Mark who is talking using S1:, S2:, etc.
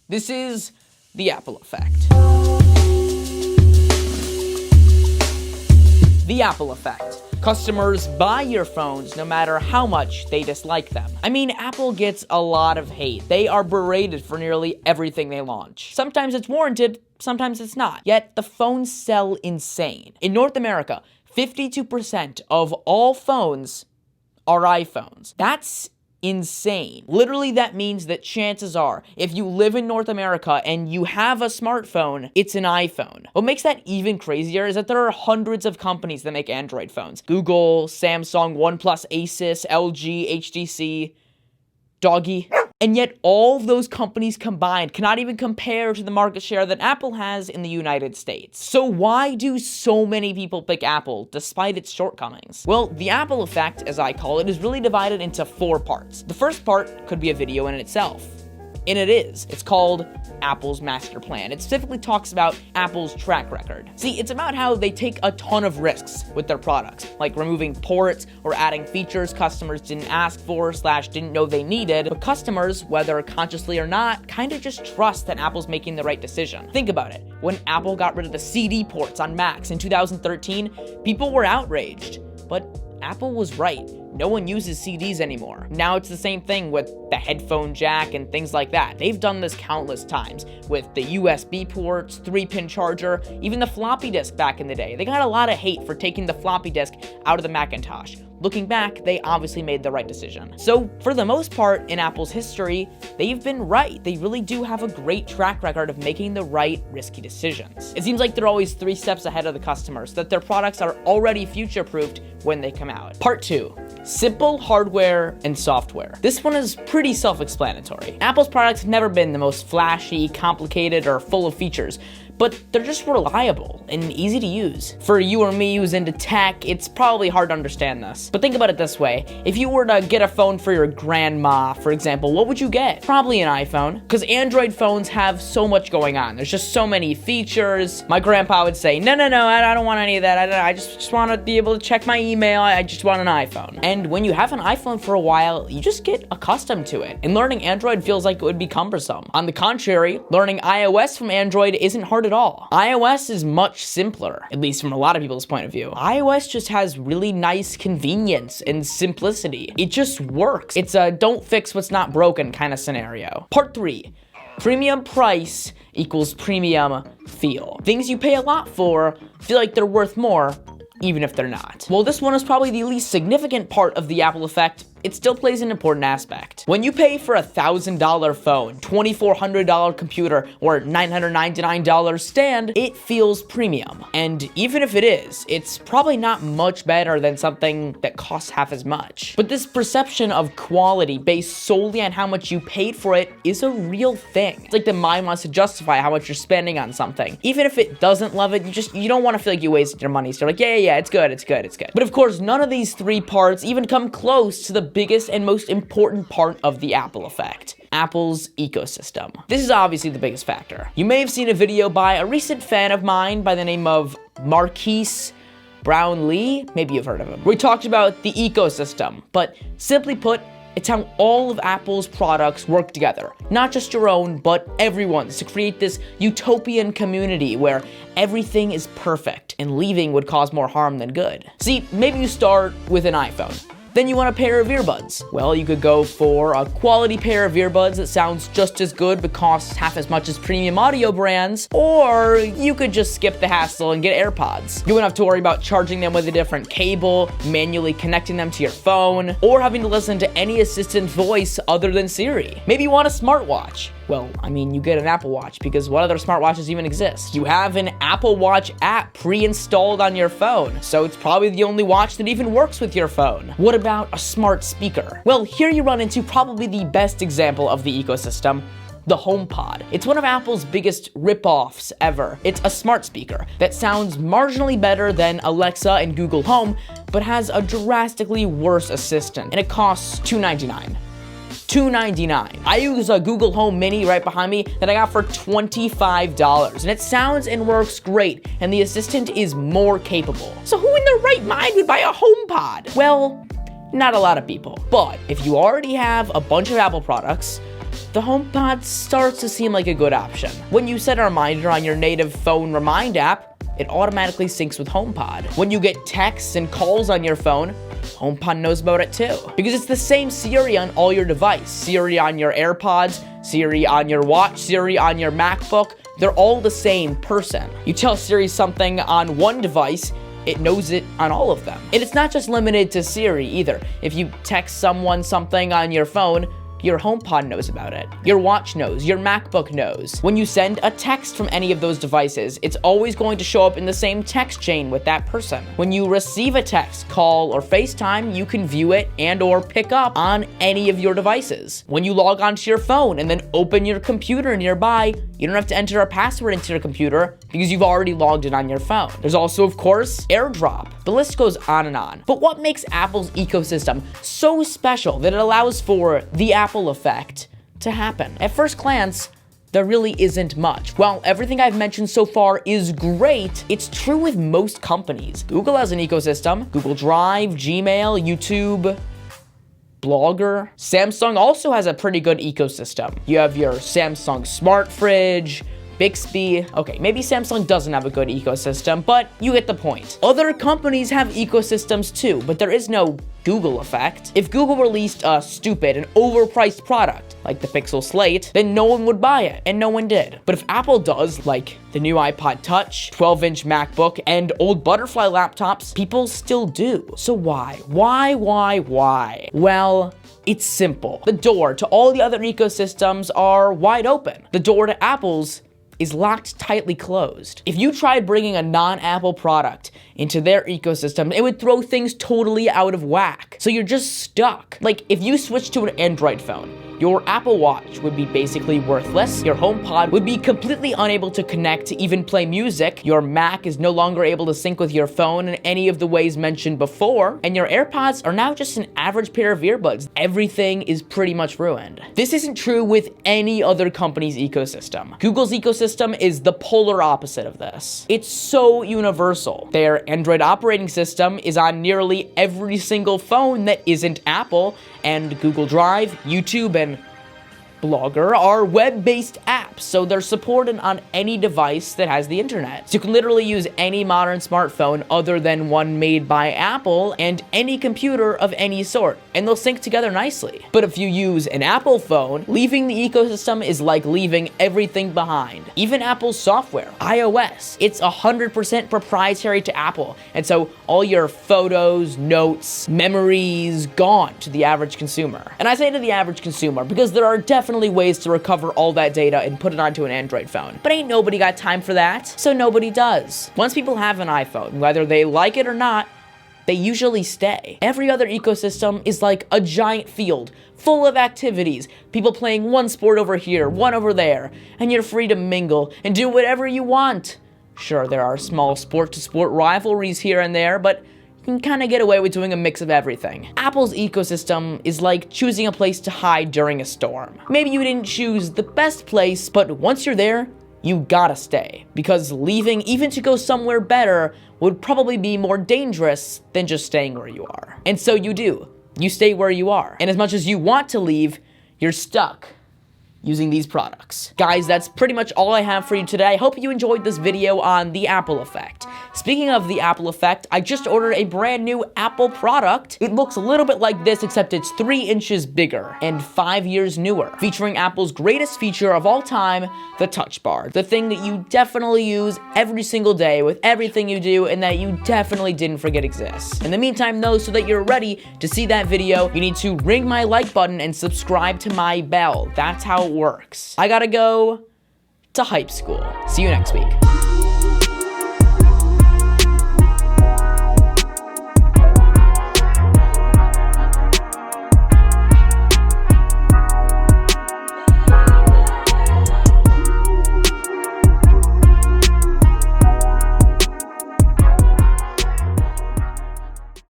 S1: This is the Apple effect. The Apple effect. Customers buy your phones no matter how much they dislike them. I mean, Apple gets a lot of hate. They are berated for nearly everything they launch. Sometimes it's warranted, sometimes it's not. Yet, the phones sell insane. In North America, 52% of all phones are iPhones. That's insane. Literally, that means that chances are, if you live in North America and you have a smartphone, it's an iPhone. What makes that even crazier is that there are hundreds of companies that make Android phones. Google, Samsung, OnePlus, Asus, LG, HTC, Doggy. And yet all of those companies combined cannot even compare to the market share that Apple has in the United States. So why do so many people pick Apple despite its shortcomings? Well, the Apple effect, as I call it, is really divided into 4 parts. The first part could be a video in itself. And it is. It's called Apple's Master Plan. It specifically talks about Apple's track record. See, it's about how they take a ton of risks with their products, like removing ports or adding features customers didn't ask for / didn't know they needed, but customers, whether consciously or not, kind of just trust that Apple's making the right decision. Think about it. When Apple got rid of the CD ports on Macs in 2013, people were outraged, but Apple was right. No one uses CDs anymore. Now it's the same thing with the headphone jack and things like that. They've done this countless times with the USB ports, 3-pin charger, even the floppy disk back in the day. They got a lot of hate for taking the floppy disk out of the Macintosh. Looking back, they obviously made the right decision. So, for the most part in Apple's history, they've been right. They really do have a great track record of making the right risky decisions. It seems like they're always 3 steps ahead of the customer, so that their products are already future-proofed when they come out. Part 2. Simple hardware and software. This one is pretty self-explanatory. Apple's products have never been the most flashy, complicated, or full of features, but they're just reliable and easy to use. For you or me who's into tech, it's probably hard to understand this. But think about it this way. If you were to get a phone for your grandma, for example, what would you get? Probably an iPhone, because Android phones have so much going on. There's just so many features. My grandpa would say, no, I don't want any of that. I just want to be able to check my email. I just want an iPhone. And when you have an iPhone for a while, you just get accustomed to it. And learning Android feels like it would be cumbersome. On the contrary, learning iOS from Android isn't hard at all. iOS is much simpler, at least from a lot of people's point of view. iOS just has really nice convenience and simplicity. It just works. It's a don't fix what's not broken kind of scenario. Part 3. Premium price equals premium feel. Things you pay a lot for feel like they're worth more, even if they're not. Well, this one is probably the least significant part of the Apple effect. It still plays an important aspect. When you pay for a $1,000 phone, $2,400 computer, or $999 stand, it feels premium. And even if it is, it's probably not much better than something that costs half as much. But this perception of quality based solely on how much you paid for it is a real thing. It's like the mind wants to justify how much you're spending on something. Even if it doesn't love it, you don't want to feel like you wasted your money. So you're like, yeah, it's good. But of course, none of these 3 parts even come close to the biggest and most important part of the Apple effect. Apple's ecosystem. This is obviously the biggest factor. You may have seen a video by a recent fan of mine by the name of Marquise Brownlee, maybe you've heard of him, where he talked about the ecosystem, but simply put, it's how all of Apple's products work together. Not just your own, but everyone's, to create this utopian community where everything is perfect, and leaving would cause more harm than good. See, maybe you start with an iPhone. Then you want a pair of earbuds. Well, you could go for a quality pair of earbuds that sounds just as good but costs half as much as premium audio brands, or you could just skip the hassle and get AirPods. You wouldn't have to worry about charging them with a different cable, manually connecting them to your phone, or having to listen to any assistant voice other than Siri. Maybe you want a smartwatch. Well, I mean, you get an Apple Watch, because what other smartwatches even exist? You have an Apple Watch app pre-installed on your phone, so it's probably the only watch that even works with your phone. What about a smart speaker? Well, here you run into probably the best example of the ecosystem, the HomePod. It's one of Apple's biggest rip-offs ever. It's a smart speaker that sounds marginally better than Alexa and Google Home, but has a drastically worse assistant, and it costs $299. $299. I use a Google Home Mini right behind me that I got for $25, and it sounds and works great, and the assistant is more capable. So who in their right mind would buy a HomePod? Well, not a lot of people. But if you already have a bunch of Apple products, the HomePod starts to seem like a good option. When you set a reminder on your native phone Remind app, it automatically syncs with HomePod. When you get texts and calls on your phone, HomePod knows about it too. Because it's the same Siri on all your devices. Siri on your AirPods, Siri on your watch, Siri on your Macbook. They're all the same person. You tell Siri something on one device, it knows it on all of them. And it's not just limited to Siri either. If you text someone something on your phone, your HomePod knows about it. Your watch knows. Your MacBook knows. When you send a text from any of those devices, it's always going to show up in the same text chain with that person. When you receive a text, call, or FaceTime, you can view it and or pick up on any of your devices. When you log onto your phone and then open your computer nearby, you don't have to enter a password into your computer because you've already logged in on your phone. There's also, of course, AirDrop. The list goes on and on. But what makes Apple's ecosystem so special that it allows for the Apple effect to happen? At first glance, there really isn't much. While everything I've mentioned so far is great, it's true with most companies. Google has an ecosystem. Google Drive, Gmail, YouTube, Blogger. Samsung also has a pretty good ecosystem. You have your Samsung Smart Fridge, Bixby. Okay, maybe Samsung doesn't have a good ecosystem, but you get the point. Other companies have ecosystems too, but there is no Google effect. If Google released a stupid and overpriced product, like the Pixel Slate, then no one would buy it, and no one did. But if Apple does, like the new iPod Touch, 12-inch MacBook, and old Butterfly laptops, people still do. So why? Why? Well, it's simple. The door to all the other ecosystems are wide open. The door to Apple's is locked tightly closed. If you tried bringing a non-Apple product into their ecosystem, it would throw things totally out of whack. So you're just stuck. Like, if you switch to an Android phone, your Apple Watch would be basically worthless, your HomePod would be completely unable to connect to even play music, your Mac is no longer able to sync with your phone in any of the ways mentioned before, and your AirPods are now just an average pair of earbuds. Everything is pretty much ruined. This isn't true with any other company's ecosystem. Google's ecosystem is the polar opposite of this. It's so universal. Their Android operating system is on nearly every single phone that isn't Apple, and Google Drive, YouTube, and Blogger are web-based apps, so they're supported on any device that has the internet. So you can literally use any modern smartphone other than one made by Apple and any computer of any sort, and they'll sync together nicely. But if you use an Apple phone, leaving the ecosystem is like leaving everything behind. Even Apple's software, iOS, it's 100% proprietary to Apple, and so all your photos, notes, memories, gone to the average consumer. And I say to the average consumer because there are definitely ways to recover all that data and put it onto an Android phone. But ain't nobody got time for that, so nobody does. Once people have an iPhone, whether they like it or not, they usually stay. Every other ecosystem is like a giant field full of activities, people playing one sport over here, one over there, and you're free to mingle and do whatever you want. Sure, there are small sport-to-sport rivalries here and there, but you can kind of get away with doing a mix of everything. Apple's ecosystem is like choosing a place to hide during a storm. Maybe you didn't choose the best place, but once you're there, you gotta stay. Because leaving, even to go somewhere better, would probably be more dangerous than just staying where you are. And so you do. You stay where you are. And as much as you want to leave, you're stuck using these products. Guys, that's pretty much all I have for you today. I hope you enjoyed this video on the Apple effect. Speaking of the Apple effect, I just ordered a brand new Apple product. It looks a little bit like this, except it's 3 inches bigger and 5 years newer, featuring Apple's greatest feature of all time, the Touch Bar. The thing that you definitely use every single day with everything you do and that you definitely didn't forget exists. In the meantime though, so that you're ready to see that video, you need to ring my like button and subscribe to my bell. That's how it works. I gotta go to hype school. See you next week.